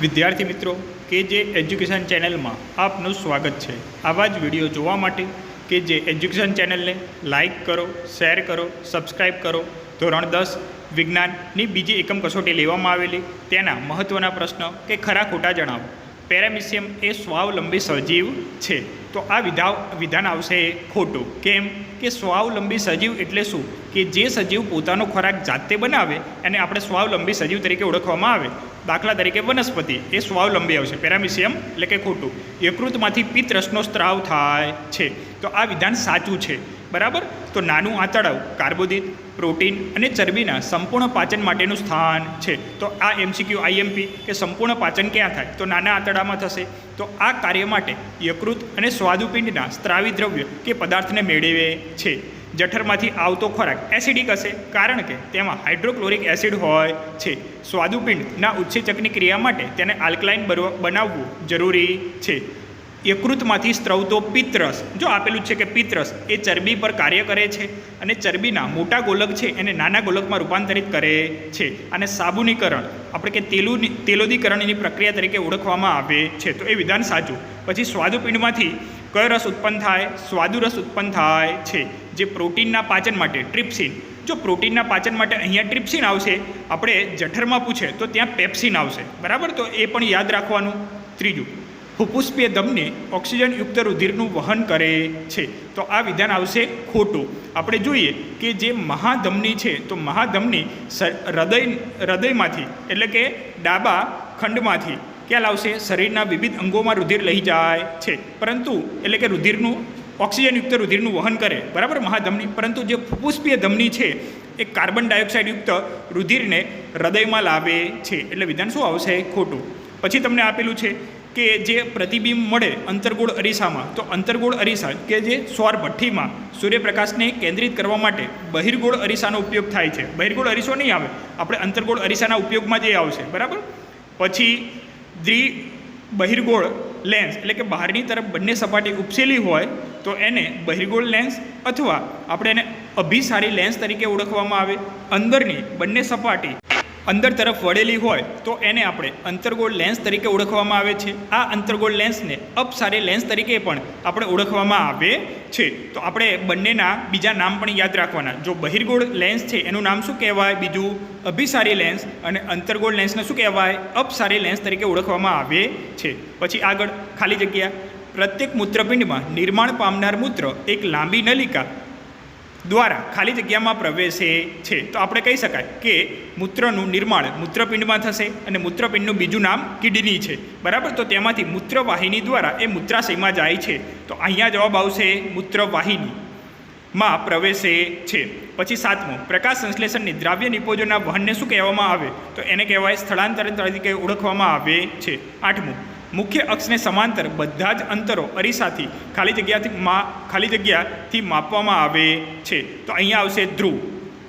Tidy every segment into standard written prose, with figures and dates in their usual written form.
વિદ્યાર્થી મિત્રો કે જે એજ્યુકેશન ચેનલમાં આપનું સ્વાગત છે। આવા જ વિડીયો જોવા માટે કે જે એજ્યુકેશન ચેનલને લાઇક કરો, શેર કરો, સબસ્ક્રાઈબ કરો। ધોરણ 10 વિજ્ઞાનની બીજી એકમ કસોટી લેવામાં આવેલી તેના મહત્ત્વના પ્રશ્ન કે ખરા ખોટા જણાવો। પેરામિશિયમ એ સ્વાવલંબી સજીવ છે, તો આ વિધાન આવશે ખોટું। કેમ કે સ્વાવલંબી સજીવ એટલે શું કે જે સજીવ પોતાનો ખોરાક જાતે બનાવે એને આપણે સ્વાવલંબી સજીવ તરીકે ઓળખવામાં આવે। દાખલા તરીકે વનસ્પતિ એ સ્વાવલંબી આવશે, પેરામિશિયમ એટલે કે ખોટું। યકૃતમાંથી પિત્તરસનો સ્ત્રાવ થાય છે, તો આ વિધાન સાચું છે, બરાબર। તો નાનું આંતરડું કાર્બોદિત, પ્રોટીન અને ચરબીના સંપૂર્ણ પાચન માટેનું સ્થાન છે। તો આ એમસીક્યુ આઈએમપી કે સંપૂર્ણ પાચન ક્યાં થાય, તો નાના આંતરડામાં થશે। તો આ કાર્ય માટે યકૃત અને સ્વાદુપિંડના સ્ત્રાવી દ્રવ્ય કે પદાર્થને મેળવે છે। જઠરમાંથી આવતો ખોરાક એસિડિક હશે, કારણ કે તેમાં હાઇડ્રોક્લોરિક એસિડ હોય છે। સ્વાદુપિંડના ઉત્સેચકની ક્રિયા માટે તેને આલ્કલાઇન બનાવવું જરૂરી છે। યકૃતમાંથી સ્ત્રવતો પિત્તરસ, જો આપેલું છે કે પિત્તરસ એ ચરબી પર કાર્ય કરે છે અને ચરબીના મોટા ગોલક છે એને નાના ગોલકમાં રૂપાંતરિત કરે છે। અને સાબુનીકરણ આપણે કે તેલોદીકરણની પ્રક્રિયા તરીકે ઓળખવામાં આવે છે, તો એ વિધાન સાચું। પછી સ્વાદુપિંડમાંથી કયો રસ ઉત્પન્ન થાય, સ્વાદુરસ ઉત્પન્ન થાય છે, જે પ્રોટીનના પાચન માટે ટ્રિપ્સિન। જો પ્રોટીનના પાચન માટે અહીંયા ટ્રિપ્સિન આવશે, આપણે જઠરમાં પૂછે તો ત્યાં પેપ્સિન આવશે, બરાબર। તો એ પણ યાદ રાખવાનું। ત્રીજું, ફુફુસ્પીય ધમની ઓક્સિજનયુક્ત રુધિરનું વહન કરે છે, તો આ વિધાન આવશે ખોટું। આપણે જોઈએ કે જે મહાધમની છે, તો મહાધમની હૃદયમાંથી એટલે કે ડાબા ખંડમાંથી ક્યાં લાવશે, શરીરના વિવિધ અંગોમાં રુધિર લઈ જાય છે, પરંતુ એટલે કે રુધિરનું ઓક્સિજનયુક્ત રુધિરનું વહન કરે, બરાબર, મહાધમની। પરંતુ જે ફુફુસ્પીય ધમની છે એ કાર્બન ડાયોક્સાઇડયુક્ત રુધિરને હૃદયમાં લાવે છે, એટલે વિધાન શું આવશે, ખોટું। પછી તમને આપેલું છે કે જે પ્રતિબિંબ મળે અંતર્ગોળ અરીસામાં, તો અંતર્ગોળ અરીસા કે જે સૌર ભઠ્ઠીમાં સૂર્યપ્રકાશને કેન્દ્રિત કરવા માટે બહિર્ગોળ અરીસાનો ઉપયોગ થાય છે। બહિર્ગોળ અરીસો નહીં આવે, આપણે અંતર્ગોળ અરીસાના ઉપયોગમાં જે આવશે, બરાબર। પછી બહિર્ગોળ લેન્સ એટલે કે બહારની તરફ બંને સપાટી ઉપસેલી હોય તો એને બહિર્ગોળ લેન્સ અથવા આપણે એને અભિસારી લેન્સ તરીકે ઓળખવામાં આવે। અંદરની બંને સપાટી અંદર તરફ વળેલી હોય તો એને આપણે અંતર્ગોળ લેન્સ તરીકે ઓળખવામાં આવે છે। આ અંતર્ગોળ લેન્સને અપસારી લેન્સ તરીકે પણ આપણે ઓળખવામાં આવે છે। તો આપણે બંનેના બીજા નામ પણ યાદ રાખવાના। જો બહિર્ગોળ લેન્સ છે એનું નામ શું કહેવાય, બીજું અભિસારી લેન્સ, અને અંતર્ગોળ લેન્સને શું કહેવાય, અપસારી લેન્સ તરીકે ઓળખવામાં આવે છે। પછી આગળ ખાલી જગ્યા, પ્રત્યેક મૂત્રપિંડમાં નિર્માણ પામનાર મૂત્ર એક લાંબી નલિકા દ્વારા ખાલી જગ્યામાં પ્રવેશે છે, તો આપણે કહી શકાય કે મૂત્રનું નિર્માણ મૂત્રપિંડમાં થશે અને મૂત્રપિંડનું બીજું નામ કિડની છે, બરાબર। તો તેમાંથી મૂત્રવાહિની દ્વારા એ મૂત્રાશયમાં જાય છે, તો અહીંયા જવાબ આવશે મૂત્રવાહિનીમાં પ્રવેશે છે। પછી સાતમું, પ્રકાશ સંશ્લેષણની દ્રાવ્ય નિપોજોના વહનને શું કહેવામાં આવે, તો એને કહેવાય સ્થળાંતરણ તરીકે ઓળખવામાં આવે છે। આઠમું, મુખ્ય અક્ષને સમાંતર બધા જ અંતરો અરીસાથી ખાલી જગ્યાથી માપવામાં આવે છે, તો અહીંયા આવશે ધ્રુવ।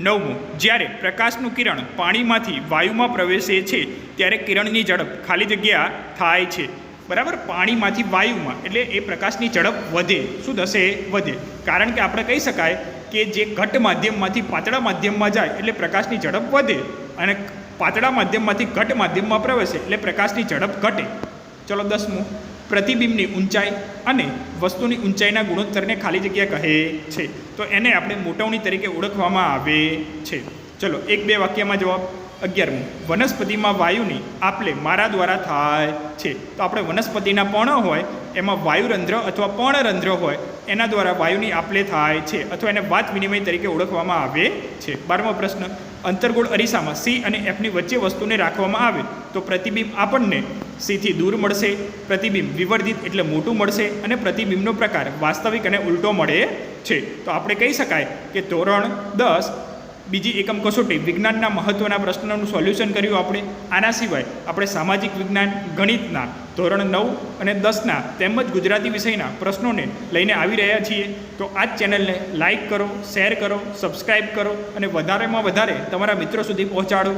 નવમું, જ્યારે પ્રકાશનું કિરણ પાણીમાંથી વાયુમાં પ્રવેશે છે ત્યારે કિરણની ઝડપ ખાલી જગ્યા થાય છે, બરાબર। પાણીમાંથી વાયુમાં એટલે એ પ્રકાશની ઝડપ વધે, શું થશે, વધે, કારણ કે આપણે કહી શકાય કે જે ઘટ માધ્યમમાંથી પાતળા માધ્યમમાં જાય એટલે પ્રકાશની ઝડપ વધે, અને પાતળા માધ્યમમાંથી ઘટ માધ્યમમાં પ્રવેશે એટલે પ્રકાશની ઝડપ ઘટે। ચલો 10મું, પ્રતિબિંબની ઊંચાઈ અને વસ્તુની ઊંચાઈના ગુણોત્તરને ખાલી જગ્યા કહે છે, તો એને આપણે મોટવણી તરીકે ઓળખવામાં આવે છે। ચલો 1-2 વાક્યમાં જવાબ। 11મું, વનસ્પતિમાં વાયુની આપલે મારા દ્વારા થાય છે, તો આપણે વનસ્પતિના પર્ણ હોય એમાં વાયુરંધ્ર અથવા પર્ણરંધ્ર હોય એના દ્વારા વાયુની આપલે થાય છે, અથવા એને વાત વિનિમય તરીકે ઓળખવામાં આવે છે। 12મો પ્રશ્ન, અંતર્ગોળ અરીસામાં સી અને એફની વચ્ચે વસ્તુને રાખવામાં આવે તો પ્રતિબિંબ આપણને સીથી દૂર મળશે, પ્રતિબિંબ વિવર્ધિત એટલે મોટું મળશે, અને પ્રતિબિંબનો પ્રકાર વાસ્તવિક અને ઉલટો મળે છે। તો આપણે કહી શકાય કે ધોરણ 10 બીજી એકમ કસોટી વિજ્ઞાનના મહત્ત્વના પ્રશ્નોનું સોલ્યુશન કર્યું આપણે। આના સિવાય આપણે સામાજિક વિજ્ઞાન, ગણિતના ધોરણ 9 અને 10ના તેમજ ગુજરાતી વિષયના પ્રશ્નોને લઈને આવી રહ્યા છીએ। તો આ જ ચેનલને લાઇક કરો, શેર કરો, સબસ્ક્રાઈબ કરો અને વધારેમાં વધારે તમારા મિત્રો સુધી પહોંચાડો।